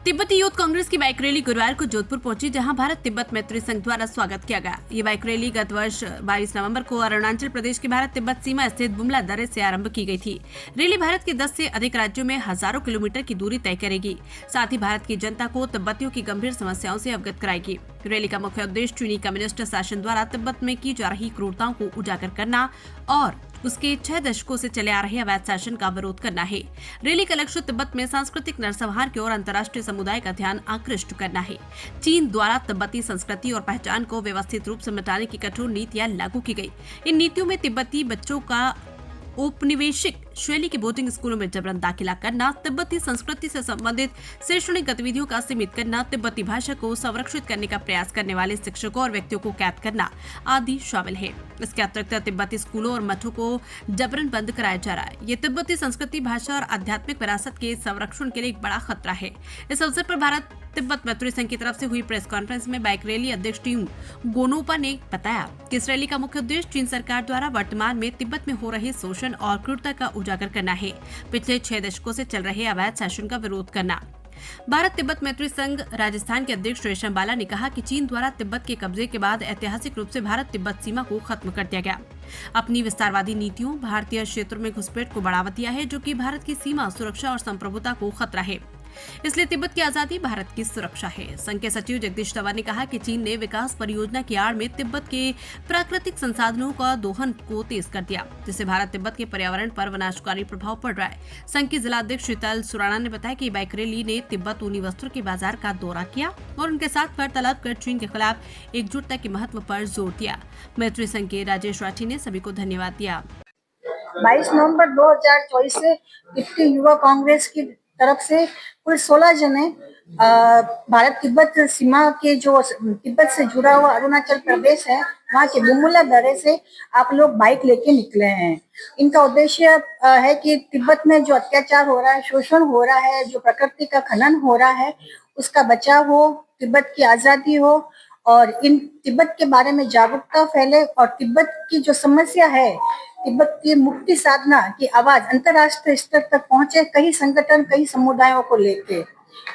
तिब्बती यूथ कांग्रेस की bike rally गुरुवार को जोधपुर पहुंची, जहां भारत तिब्बत मैत्री संघ द्वारा स्वागत किया गया। ये बाइक रैली गत वर्ष 22 नवंबर को अरुणाचल प्रदेश की भारत तिब्बत सीमा स्थित बुमला दर्रे से आरंभ की गई थी। रैली भारत के 10 से अधिक राज्यों में हजारों किलोमीटर की दूरी तय करेगी। साथ ही भारत की जनता को तिब्बतियों की गंभीर समस्याओं से अवगत कराएगी। रैली का मुख्य उद्देश्य चीनी कम्युनिस्ट शासन द्वारा तिब्बत में की जा रही क्रूरताओं को उजागर करना और उसके 6 दशकों से चले आ रहे अवैध शासन का विरोध करना है। रैली का लक्ष्य तिब्बत में सांस्कृतिक नरसंहार की ओर अंतर्राष्ट्रीय समुदाय का ध्यान आकृष्ट करना है। चीन द्वारा तिब्बती संस्कृति और पहचान को व्यवस्थित रूप से मिटाने की कठोर नीतियां लागू की गई। इन नीतियों में तिब्बती बच्चों का औपनिवेशिक शैली के बोर्डिंग स्कूलों में जबरन दाखिला करना, तिब्बती संस्कृति से संबंधित शैक्षणिक गतिविधियों का सीमित करना, तिब्बती भाषा को संरक्षित करने का प्रयास करने वाले शिक्षकों और व्यक्तियों को कैद करना आदि शामिल है। इसके अतिरिक्त तिब्बती स्कूलों और मठों को जबरन बंद कराया जा रहा है। ये तिब्बती संस्कृति, भाषा और आध्यात्मिक विरासत के संरक्षण के लिए एक बड़ा खतरा है। इस अवसर पर भारत तिब्बत मैत्री संघ की तरफ से हुई प्रेस कॉन्फ्रेंस में बाइक रैली अध्यक्ष टीम गोनोपा ने बताया कि इस रैली का मुख्य उद्देश्य चीन सरकार द्वारा वर्तमान में तिब्बत में हो रहे शोषण और क्रूरता का उजागर करना है। पिछले 6 दशकों से चल रहे अवैध शासन का विरोध करना। भारत तिब्बत मैत्री संघ राजस्थान के अध्यक्ष रेशम बाला ने कहा कि चीन द्वारा तिब्बत के कब्जे के बाद ऐतिहासिक रूप से भारत तिब्बत सीमा को खत्म कर दिया गया। अपनी विस्तारवादी नीतियों भारतीय क्षेत्रों में घुसपैठ को बढ़ावा दिया है, जो कि भारत की सीमा सुरक्षा और संप्रभुता को खतरा है। इसलिए तिब्बत की आजादी भारत की सुरक्षा है। संघ के सचिव जगदीश तंवर ने कहा कि चीन ने विकास परियोजना की आड़ में तिब्बत के प्राकृतिक संसाधनों का दोहन को तेज कर दिया, जिससे भारत तिब्बत के पर्यावरण पर विनाशकारी प्रभाव पड़ रहा है। संघ की जिलाध्यक्ष शीतल सुराणा ने बताया कि बाइक रैली ने तिब्बत ऊनी वस्त्रों के बाजार का दौरा किया और उनके साथ वार्तालाप कर चीन के खिलाफ एकजुटता के महत्व पर जोर दिया। मैत्री संघ के राजेश राठी ने सभी को धन्यवाद दिया। 22 नवंबर 2024 से तिब्बती युवा कांग्रेस की तरफ से कुल 16 जने भारत तिब्बत सीमा के जो तिब्बत से जुड़ा हुआ अरुणाचल प्रदेश है, वहाँ के बुमुला दर्रे से आप लोग बाइक लेके निकले हैं। इनका उद्देश्य है कि तिब्बत में जो अत्याचार हो रहा है, शोषण हो रहा है, जो प्रकृति का खनन हो रहा है, उसका बचाव हो, तिब्बत की आजादी हो और इन तिब्बत के बारे में जागरूकता फैले और तिब्बत की जो समस्या है, तिब्बत की मुक्ति साधना की आवाज अंतर्राष्ट्रीय स्तर तक पहुंचे। कई संगठन, कई समुदायों को लेके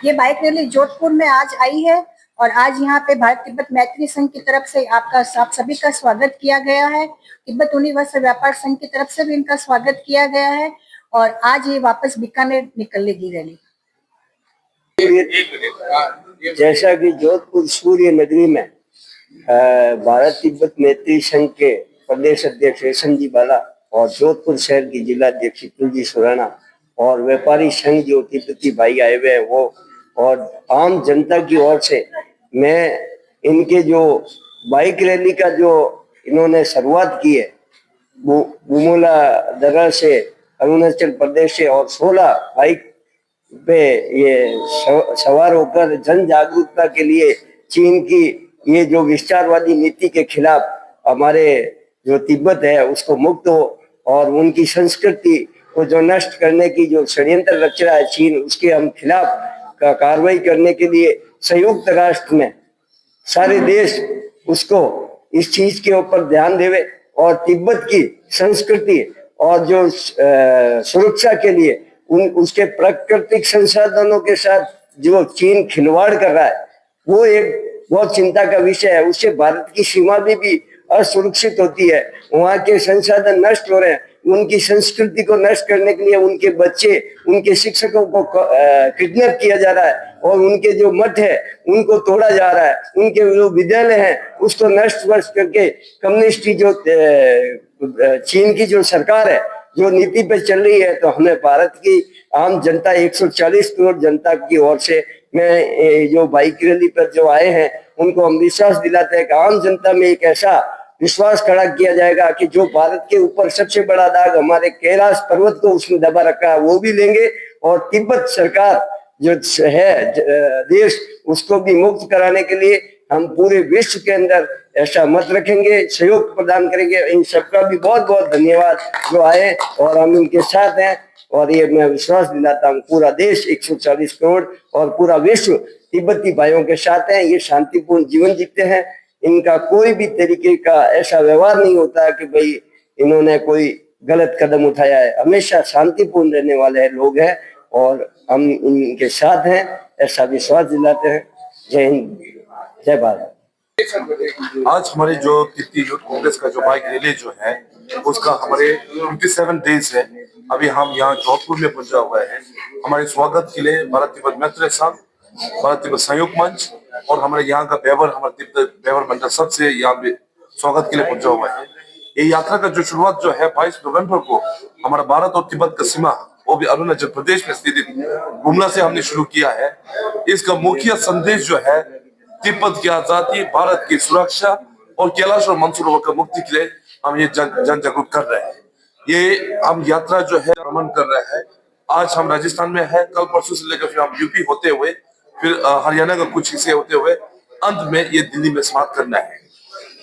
ये बाइक रैली जोधपुर में आज आई है और आज यहाँ पे भारत तिब्बत मैत्री संघ की तरफ से आप सभी का स्वागत किया गया है। तिब्बत यूनिवर्सल व्यापार संघ की तरफ से भी इनका स्वागत किया गया है और आज ये वापस बीकानेर निकलेगी रैली। जैसा कि जोधपुर सूर्य नगरी में भारत तिब्बत मैत्री संघ के प्रदेश अध्यक्ष रेशम जी बाला और जोधपुर शहर की जिला अध्यक्ष तुलजी सुराणा और व्यापारी संघ जो तिब्बती भाई आए हुए हैं वो और आम जनता की ओर से मैं इनके जो बाइक रैली का जो इन्होंने शुरुआत की है बुमुला दर्रा से अरुणाचल प्रदेश से और 16 बाइक पे ये सवार होकर जन जागरूकता के लिए चीन की ये जो विस्तारवादी नीति के खिलाफ हमारे जो तिब्बत है उसको मुक्त हो और उनकी संस्कृति को जो नष्ट करने की जो षड्यंत्र रच रहा है चीन, उसके हम खिलाफ का कार्रवाई करने के लिए संयुक्त राष्ट्र में सारे देश उसको इस चीज के ऊपर ध्यान देवे और तिब्बत की संस्कृति और जो सुरक्षा के लिए उसके प्राकृतिक संसाधनों के साथ जो चीन खिलवाड़ कर रहा है वो एक बहुत चिंता का विषय है। उससे भारत की सीमा भी असुरक्षित होती है, वहाँ के संसाधन नष्ट हो रहे हैं, उनकी संस्कृति को नष्ट करने के लिए उनके बच्चे, उनके शिक्षकों को किडनैप किया जा रहा है और उनके जो मठ है उनको तोड़ा जा रहा है, उनके जो विद्यालय हैं उसको नष्ट करके कम्युनिस्ट की जो चीन की जो सरकार है जो नीति पे चल रही है, तो हमें भारत की आम जनता 140 करोड़ जनता की ओर से मैं जो बाइक रैली पर जो आए हैं उनको हम विश्वास दिलाते हैं कि आम जनता में एक ऐसा विश्वास खड़ा किया जाएगा कि जो भारत के ऊपर सबसे बड़ा दाग हमारे कैलाश पर्वत को उसने दबा रखा है वो भी लेंगे और तिब्बत सरकार जो है देश उसको भी मुक्त कराने के लिए हम पूरे विश्व के अंदर ऐसा मत रखेंगे, सहयोग प्रदान करेंगे। इन सबका भी बहुत बहुत धन्यवाद जो आए और हम इनके साथ हैं और ये मैं विश्वास दिलाता हूँ पूरा देश 140 करोड़ और पूरा विश्व तिब्बती भाइयों के साथ है। ये शांतिपूर्ण जीवन जीते हैं, इनका कोई भी तरीके का ऐसा व्यवहार नहीं होता कि भाई इन्होंने कोई गलत कदम उठाया है, हमेशा शांतिपूर्ण रहने वाले लोग हैं और हम इनके साथ हैं ऐसा विश्वास दिलाते हैं। जय हिंद, जय भारत। आज हमारे जो तिब्बती यूथ कांग्रेस का जो बाइक रैली जो है उसका हमारे 57 डेज है। अभी हम यहाँ जोधपुर में पहुंचा हुआ है। हमारे स्वागत के लिए भारत तिब्बत मैत्री संघ, भारत तिब्बत सहयोग मंच और हमारे यहाँ का बेवर, हमारे तिब्बत बेवर मंडल सबसे यहाँ पे स्वागत के लिए पहुंचा हुआ है। ये यात्रा का जो शुरुआत जो है 22 नवंबर को हमारा भारत और तिब्बत का सीमा, वो भी अरुणाचल प्रदेश में स्थित गुमला से हमने शुरू किया है। इसका मुख्य संदेश जो है तिब्बत की आजादी, भारत की सुरक्षा और कैलाश और मंसूरोवर का मुक्ति के लिए हम ये जन जागरूक कर रहे हैं। ये हम यात्रा जो है भ्रमण कर रहे हैं। आज हम राजस्थान में है, कल परसों से लेकर फिर हम यूपी होते हुए, फिर हरियाणा का कुछ हिस्से होते हुए अंत में ये दिल्ली में समाप्त करना है।